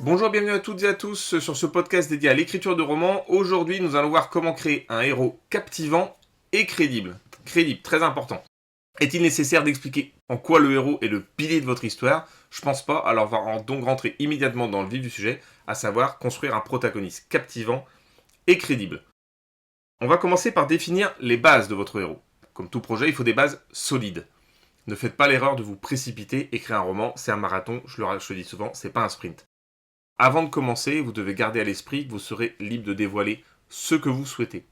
Bonjour, bienvenue à toutes et à tous sur ce podcast dédié à l'écriture de romans. Aujourd'hui, nous allons voir comment créer un héros captivant et crédible. Crédible, très important. Est-il nécessaire d'expliquer en quoi le héros est le pilier de votre histoire? Je pense pas, alors on va donc rentrer immédiatement dans le vif du sujet, à savoir construire un protagoniste captivant et crédible. On va commencer par définir les bases de votre héros. Comme tout projet, il faut des bases solides. Ne faites pas l'erreur de vous précipiter, écrire un roman, c'est un marathon, je le dis souvent, c'est pas un sprint. Avant de commencer, vous devez garder à l'esprit que vous serez libre de dévoiler ce que vous souhaitez.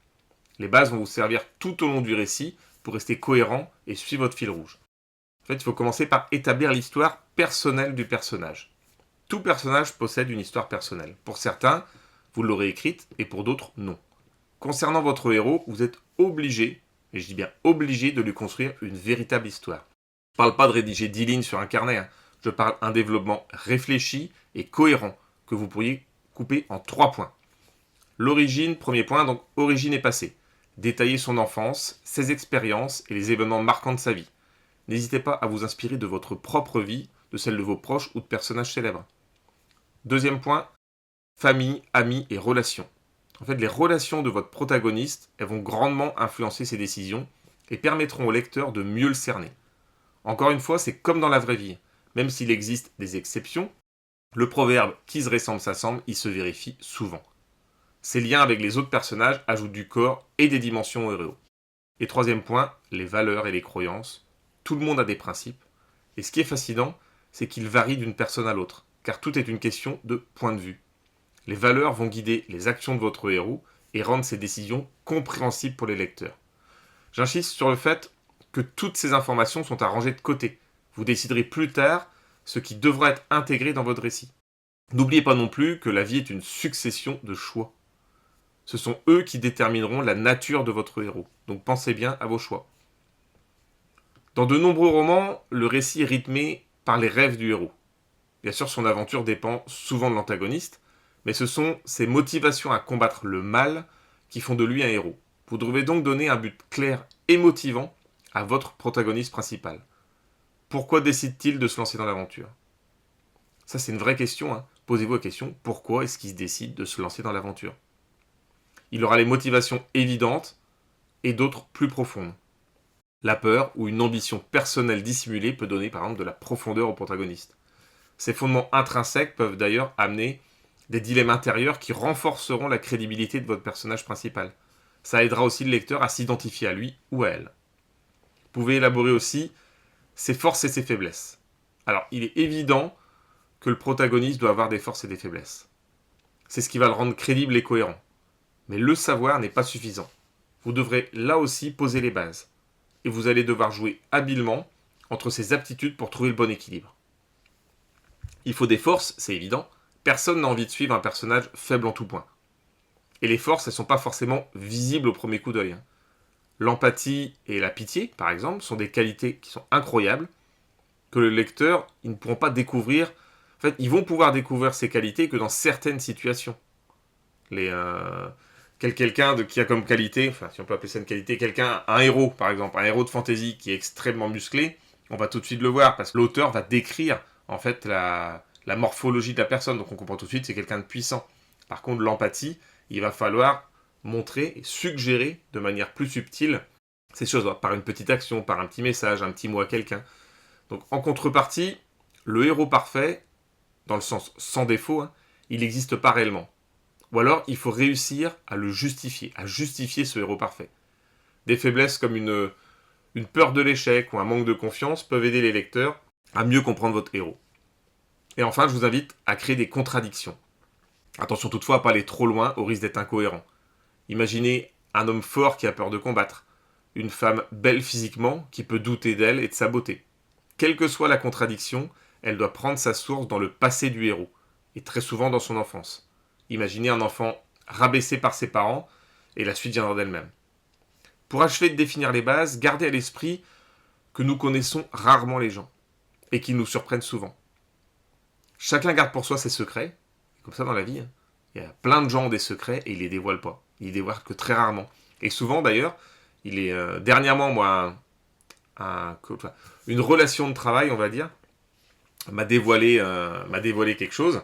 Les bases vont vous servir tout au long du récit pour rester cohérent et suivre votre fil rouge. En fait, il faut commencer par établir l'histoire personnelle du personnage. Tout personnage possède une histoire personnelle. Pour certains, vous l'aurez écrite et pour d'autres, non. Concernant votre héros, vous êtes obligé, et je dis bien obligé, de lui construire une véritable histoire. Je ne parle pas de rédiger 10 lignes sur un carnet, je parle d'un développement réfléchi et cohérent que vous pourriez couper en 3 points. L'origine, premier point, donc origine et passé. Détaillez son enfance, ses expériences et les événements marquants de sa vie. N'hésitez pas à vous inspirer de votre propre vie, de celle de vos proches ou de personnages célèbres. Deuxième point, famille, amis et relations. En fait, les relations de votre protagoniste, elles vont grandement influencer ses décisions et permettront au lecteur de mieux le cerner. Encore une fois, c'est comme dans la vraie vie. Même s'il existe des exceptions, le proverbe « qui se ressemble s'assemble », il se vérifie souvent. Ces liens avec les autres personnages ajoutent du corps et des dimensions au héros. Et troisième point, les valeurs et les croyances. Tout le monde a des principes. Et ce qui est fascinant, c'est qu'ils varient d'une personne à l'autre, car tout est une question de point de vue. Les valeurs vont guider les actions de votre héros et rendre ses décisions compréhensibles pour les lecteurs. J'insiste sur le fait que toutes ces informations sont à ranger de côté. Vous déciderez plus tard ce qui devra être intégré dans votre récit. N'oubliez pas non plus que la vie est une succession de choix. Ce sont eux qui détermineront la nature de votre héros. Donc pensez bien à vos choix. Dans de nombreux romans, le récit est rythmé par les rêves du héros. Bien sûr, son aventure dépend souvent de l'antagoniste, mais ce sont ses motivations à combattre le mal qui font de lui un héros. Vous devez donc donner un but clair et motivant à votre protagoniste principal. Pourquoi décide-t-il de se lancer dans l'aventure? Ça, c'est une vraie question. Posez-vous la question, pourquoi est-ce qu'il décide de se lancer dans l'aventure? Il aura les motivations évidentes et d'autres plus profondes. La peur ou une ambition personnelle dissimulée peut donner par exemple de la profondeur au protagoniste. Ces fondements intrinsèques peuvent d'ailleurs amener des dilemmes intérieurs qui renforceront la crédibilité de votre personnage principal. Ça aidera aussi le lecteur à s'identifier à lui ou à elle. Vous pouvez élaborer aussi ses forces et ses faiblesses. Alors, il est évident que le protagoniste doit avoir des forces et des faiblesses. C'est ce qui va le rendre crédible et cohérent. Mais le savoir n'est pas suffisant. Vous devrez là aussi poser les bases. Et vous allez devoir jouer habilement entre ces aptitudes pour trouver le bon équilibre. Il faut des forces, c'est évident. Personne n'a envie de suivre un personnage faible en tout point. Et les forces, elles ne sont pas forcément visibles au premier coup d'œil. L'empathie et la pitié, par exemple, sont des qualités qui sont incroyables, que le lecteur, ils ne pourront pas découvrir. En fait, ils vont pouvoir découvrir ces qualités que dans certaines situations. Quelqu'un qui a comme qualité, enfin si on peut appeler ça une qualité, un héros par exemple, un héros de fantasy qui est extrêmement musclé, on va tout de suite le voir parce que l'auteur va décrire en fait la morphologie de la personne, donc on comprend tout de suite c'est quelqu'un de puissant. Par contre l'empathie, il va falloir montrer et suggérer de manière plus subtile ces choses, par une petite action, par un petit message, un petit mot à quelqu'un. Donc en contrepartie, le héros parfait, dans le sens sans défaut, il n'existe pas réellement. Ou alors, il faut réussir à le justifier, à justifier ce héros parfait. Des faiblesses comme une peur de l'échec ou un manque de confiance peuvent aider les lecteurs à mieux comprendre votre héros. Et enfin, je vous invite à créer des contradictions. Attention toutefois à ne pas aller trop loin au risque d'être incohérent. Imaginez un homme fort qui a peur de combattre, une femme belle physiquement qui peut douter d'elle et de sa beauté. Quelle que soit la contradiction, elle doit prendre sa source dans le passé du héros, et très souvent dans son enfance. Imaginez un enfant rabaissé par ses parents, et la suite viendra d'elle-même. Pour achever de définir les bases, gardez à l'esprit que nous connaissons rarement les gens, et qu'ils nous surprennent souvent. Chacun garde pour soi ses secrets, comme ça dans la vie. Il y a plein de gens ont des secrets, et ils les dévoilent pas. Ils les dévoilent que très rarement. Et souvent d'ailleurs, dernièrement, moi, une relation de travail, on va dire, m'a dévoilé quelque chose.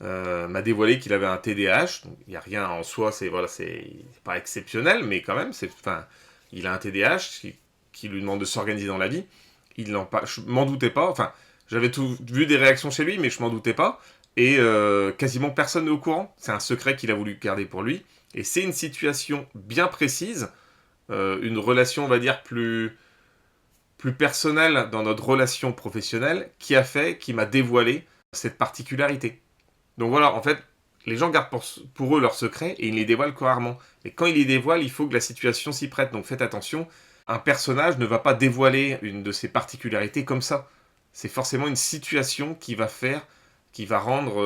m'a dévoilé qu'il avait un TDAH. Il n'y a rien en soi, c'est pas exceptionnel, mais quand même, il a un TDAH qui lui demande de s'organiser dans la vie. Je m'en doutais pas. Enfin, j'avais vu des réactions chez lui, mais je m'en doutais pas. Et quasiment personne n'est au courant. C'est un secret qu'il a voulu garder pour lui. Et c'est une situation bien précise, une relation, on va dire, plus personnelle dans notre relation professionnelle, qui m'a dévoilé cette particularité. Donc voilà, en fait, les gens gardent pour eux leur secret et ils les dévoilent que rarement. Et quand ils les dévoilent, il faut que la situation s'y prête. Donc faites attention, un personnage ne va pas dévoiler une de ses particularités comme ça. C'est forcément une situation qui va rendre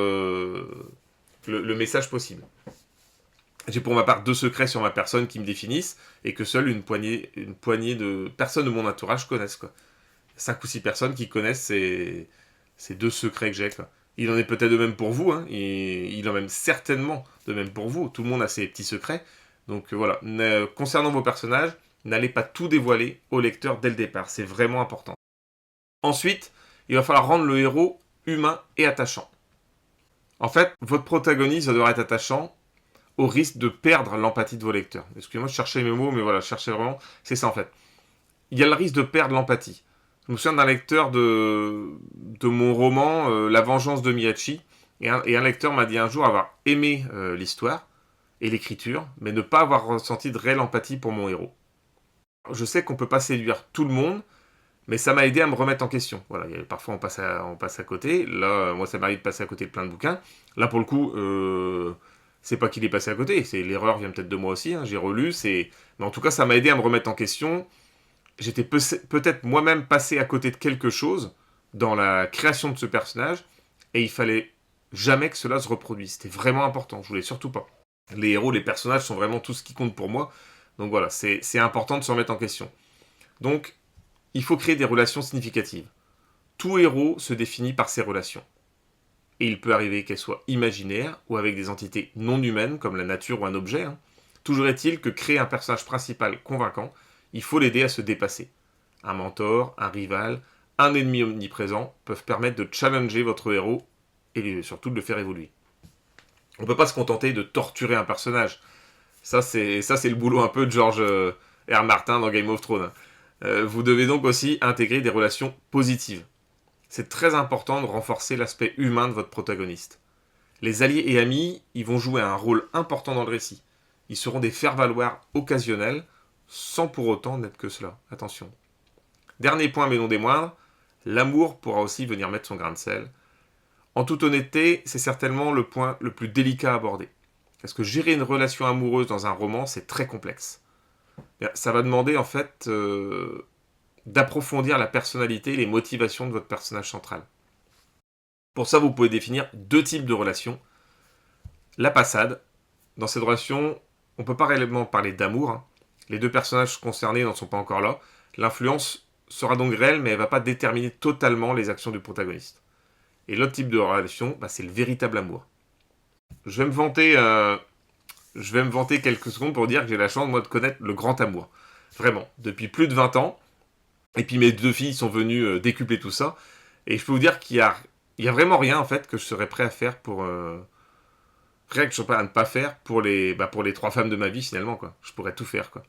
le message possible. J'ai pour ma part 2 secrets sur ma personne qui me définissent et que seule une poignée de personnes de mon entourage connaissent, quoi. 5 ou 6 personnes qui connaissent ces 2 secrets que j'ai, quoi. Il en est peut-être de même pour vous, hein, et il en est même certainement de même pour vous. Tout le monde a ses petits secrets. Donc voilà, concernant vos personnages, n'allez pas tout dévoiler au lecteur dès le départ. C'est vraiment important. Ensuite, il va falloir rendre le héros humain et attachant. En fait, votre protagoniste va devoir être attachant au risque de perdre l'empathie de vos lecteurs. Excusez-moi, je cherchais mes mots, mais voilà, je cherchais vraiment. C'est ça en fait. Il y a le risque de perdre l'empathie. Je me souviens d'un lecteur de mon roman La vengeance de Miyachi, et un lecteur m'a dit un jour avoir aimé l'histoire et l'écriture, mais ne pas avoir ressenti de réelle empathie pour mon héros. Je sais qu'on ne peut pas séduire tout le monde, mais ça m'a aidé à me remettre en question. Voilà, parfois on passe à côté. Là, moi, ça m'arrive de passer à côté de plein de bouquins. Là, pour le coup, c'est pas qu'il est passé à côté. L'erreur vient peut-être de moi aussi. Hein, j'ai relu. Mais en tout cas, ça m'a aidé à me remettre en question. J'étais peut-être moi-même passé à côté de quelque chose dans la création de ce personnage, et il fallait jamais que cela se reproduise. C'était vraiment important. Je voulais surtout pas. Les héros, les personnages sont vraiment tout ce qui compte pour moi. Donc voilà, c'est important de se remettre en question. Donc, il faut créer des relations significatives. Tout héros se définit par ses relations. Et il peut arriver qu'elles soient imaginaires ou avec des entités non humaines comme la nature ou un objet. Hein. Toujours est-il que créer un personnage principal convaincant, il faut l'aider à se dépasser. Un mentor, un rival, un ennemi omniprésent peuvent permettre de challenger votre héros et surtout de le faire évoluer. On ne peut pas se contenter de torturer un personnage. Ça, c'est le boulot un peu de George R. Martin dans Game of Thrones. Vous devez donc aussi intégrer des relations positives. C'est très important de renforcer l'aspect humain de votre protagoniste. Les alliés et amis, ils vont jouer un rôle important dans le récit. Ils seront des faire-valoir occasionnels, sans pour autant n'être que cela. Attention. Dernier point, mais non des moindres, l'amour pourra aussi venir mettre son grain de sel. En toute honnêteté, c'est certainement le point le plus délicat à aborder. Parce que gérer une relation amoureuse dans un roman, c'est très complexe. Ça va demander en fait d'approfondir la personnalité et les motivations de votre personnage central. Pour ça, vous pouvez définir 2 types de relations. La passade. Dans cette relation, on ne peut pas réellement parler d'amour. Hein. Les 2 personnages concernés n'en sont pas encore là. L'influence sera donc réelle, mais elle ne va pas déterminer totalement les actions du protagoniste. Et l'autre type de relation, c'est le véritable amour. Je vais me vanter quelques secondes pour dire que j'ai la chance, moi, de connaître le grand amour. Vraiment, depuis plus de 20 ans. Et puis mes 2 filles sont venues décupler tout ça. Et je peux vous dire qu'il y a vraiment rien, en fait, que je serais prêt à faire pour... rien que je serais prêt à ne pas faire pour les 3 femmes de ma vie, finalement, quoi. Je pourrais tout faire, quoi.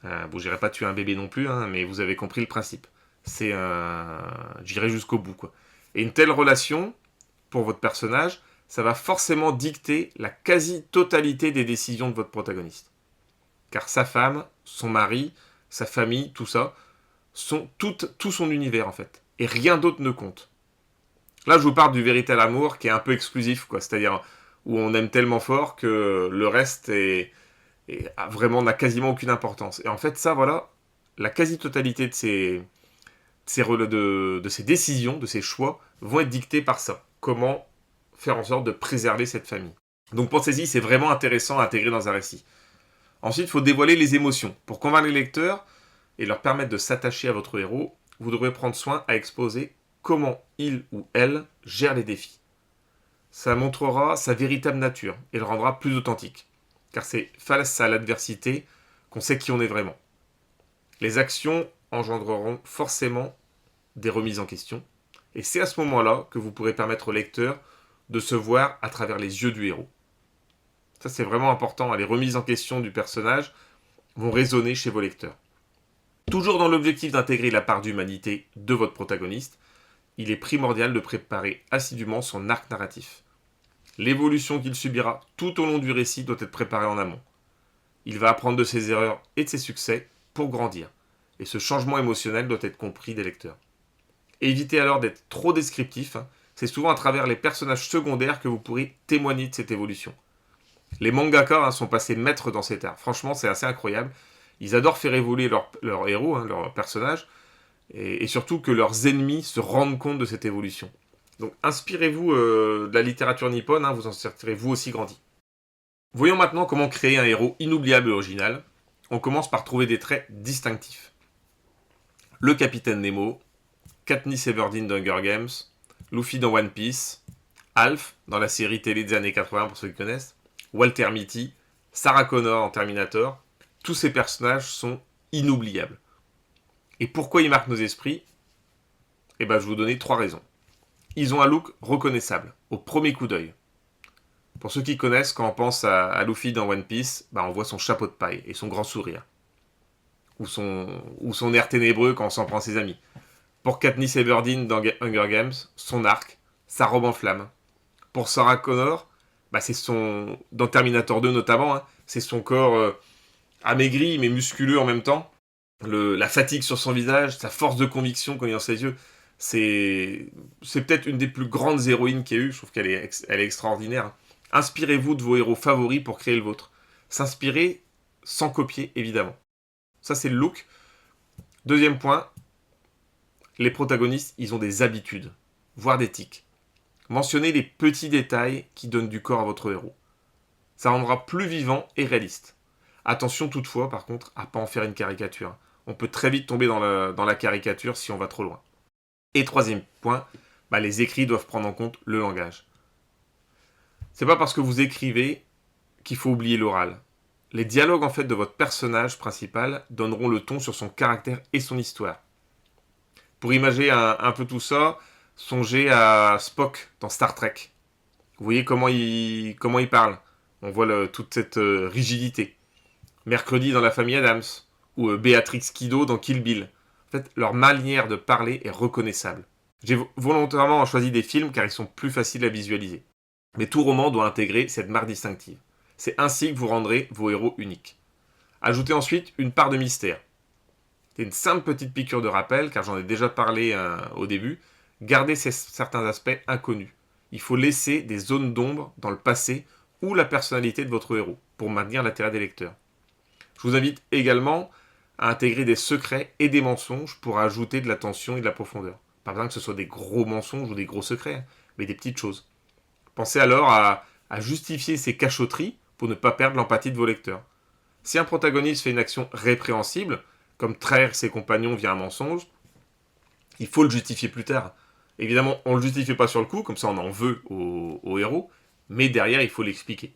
Bon, j'irai pas tuer un bébé non plus, hein, mais vous avez compris le principe. J'irai jusqu'au bout, quoi. Et une telle relation, pour votre personnage, ça va forcément dicter la quasi-totalité des décisions de votre protagoniste. Car sa femme, son mari, sa famille, tout ça, sont tout son univers, en fait. Et rien d'autre ne compte. Là, je vous parle du véritable amour qui est un peu exclusif, quoi. C'est-à-dire où on aime tellement fort que le reste vraiment n'a quasiment aucune importance. Et en fait, ça, voilà, la quasi-totalité de ces décisions, de ces choix, vont être dictés par ça. Comment faire en sorte de préserver cette famille. Donc pensez-y, c'est vraiment intéressant à intégrer dans un récit. Ensuite, il faut dévoiler les émotions. Pour convaincre les lecteurs et leur permettre de s'attacher à votre héros, vous devrez prendre soin à exposer comment il ou elle gère les défis. Ça montrera sa véritable nature et le rendra plus authentique. Car c'est face à l'adversité qu'on sait qui on est vraiment. Les actions engendreront forcément des remises en question. Et c'est à ce moment-là que vous pourrez permettre au lecteur de se voir à travers les yeux du héros. Ça, c'est vraiment important. Les remises en question du personnage vont résonner chez vos lecteurs. Toujours dans l'objectif d'intégrer la part d'humanité de votre protagoniste, il est primordial de préparer assidûment son arc narratif. L'évolution qu'il subira tout au long du récit doit être préparée en amont. Il va apprendre de ses erreurs et de ses succès pour grandir. Et ce changement émotionnel doit être compris des lecteurs. Évitez alors d'être trop descriptif. C'est souvent à travers les personnages secondaires que vous pourrez témoigner de cette évolution. Les mangaka sont passés maîtres dans cet art. Franchement, c'est assez incroyable. Ils adorent faire évoluer leur héros, leurs personnages, et surtout que leurs ennemis se rendent compte de cette évolution. Donc inspirez-vous de la littérature nippone, vous en sortirez vous aussi grandi. Voyons maintenant comment créer un héros inoubliable et original. On commence par trouver des traits distinctifs. Le capitaine Nemo, Katniss Everdeen dans Hunger Games, Luffy dans One Piece, Alf dans la série télé des années 80 pour ceux qui connaissent, Walter Mitty, Sarah Connor en Terminator, tous ces personnages sont inoubliables. Et pourquoi ils marquent nos esprits ? Je vais vous donner 3 raisons. Ils ont un look reconnaissable, au premier coup d'œil. Pour ceux qui connaissent, quand on pense à Luffy dans One Piece, on voit son chapeau de paille et son grand sourire. Ou son air ténébreux quand on s'en prend à ses amis. Pour Katniss Everdeen dans Hunger Games, son arc, sa robe en flamme. Pour Sarah Connor, c'est dans Terminator 2 notamment, c'est son corps amaigri mais musculeux en même temps. La fatigue sur son visage, sa force de conviction quand il est dans ses yeux. C'est peut-être une des plus grandes héroïnes qu'il y a eu. Je trouve qu'elle est extraordinaire. Inspirez-vous de vos héros favoris pour créer le vôtre. S'inspirer sans copier, évidemment. Ça, c'est le look. Deuxième point, les protagonistes, ils ont des habitudes, voire des tics. Mentionnez les petits détails qui donnent du corps à votre héros. Ça rendra plus vivant et réaliste. Attention toutefois, par contre, à ne pas en faire une caricature. On peut très vite tomber dans la caricature si on va trop loin. Et troisième point, les écrits doivent prendre en compte le langage. C'est pas parce que vous écrivez qu'il faut oublier l'oral. Les dialogues en fait de votre personnage principal donneront le ton sur son caractère et son histoire. Pour imaginer un peu tout ça, songez à Spock dans Star Trek. Vous voyez comment il parle. On voit toute cette rigidité. Mercredi dans La Famille Adams, ou Béatrix Kiddo dans Kill Bill. En fait, leur manière de parler est reconnaissable. J'ai volontairement choisi des films car ils sont plus faciles à visualiser. Mais tout roman doit intégrer cette marque distinctive. C'est ainsi que vous rendrez vos héros uniques. Ajoutez ensuite une part de mystère. C'est une simple petite piqûre de rappel, car j'en ai déjà parlé au début. Gardez certains aspects inconnus. Il faut laisser des zones d'ombre dans le passé ou la personnalité de votre héros, pour maintenir l'intérêt des lecteurs. Je vous invite également à intégrer des secrets et des mensonges pour ajouter de la tension et de la profondeur. Pas besoin que ce soit des gros mensonges ou des gros secrets, mais des petites choses. Pensez alors à justifier ces cachotteries pour ne pas perdre l'empathie de vos lecteurs. Si un protagoniste fait une action répréhensible, comme trahir ses compagnons via un mensonge, il faut le justifier plus tard. Évidemment, on ne le justifie pas sur le coup, comme ça on en veut au héros, mais derrière il faut l'expliquer.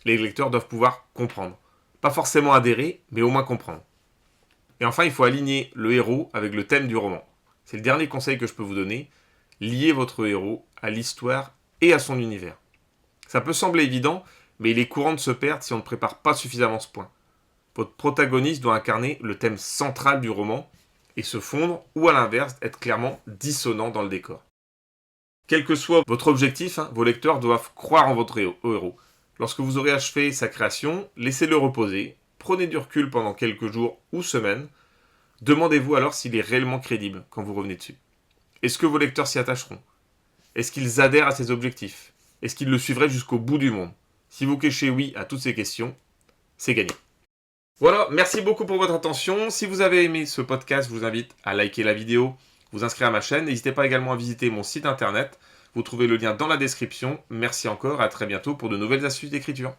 Les lecteurs doivent pouvoir comprendre. Pas forcément adhérer, mais au moins comprendre. Et enfin, il faut aligner le héros avec le thème du roman. C'est le dernier conseil que je peux vous donner. Liez votre héros à l'histoire et à son univers. Ça peut sembler évident, mais il est courant de se perdre si on ne prépare pas suffisamment ce point. Votre protagoniste doit incarner le thème central du roman et se fondre, ou à l'inverse, être clairement dissonant dans le décor. Quel que soit votre objectif, vos lecteurs doivent croire en votre héros. Lorsque vous aurez achevé sa création, laissez-le reposer, prenez du recul pendant quelques jours ou semaines, demandez-vous alors s'il est réellement crédible quand vous revenez dessus. Est-ce que vos lecteurs s'y attacheront ? Est-ce qu'ils adhèrent à ses objectifs ? Est-ce qu'ils le suivraient jusqu'au bout du monde ? Si vous cochez oui à toutes ces questions, c'est gagné. Voilà, merci beaucoup pour votre attention. Si vous avez aimé ce podcast, je vous invite à liker la vidéo, vous inscrire à ma chaîne. N'hésitez pas également à visiter mon site internet. Vous trouvez le lien dans la description. Merci encore et à très bientôt pour de nouvelles astuces d'écriture.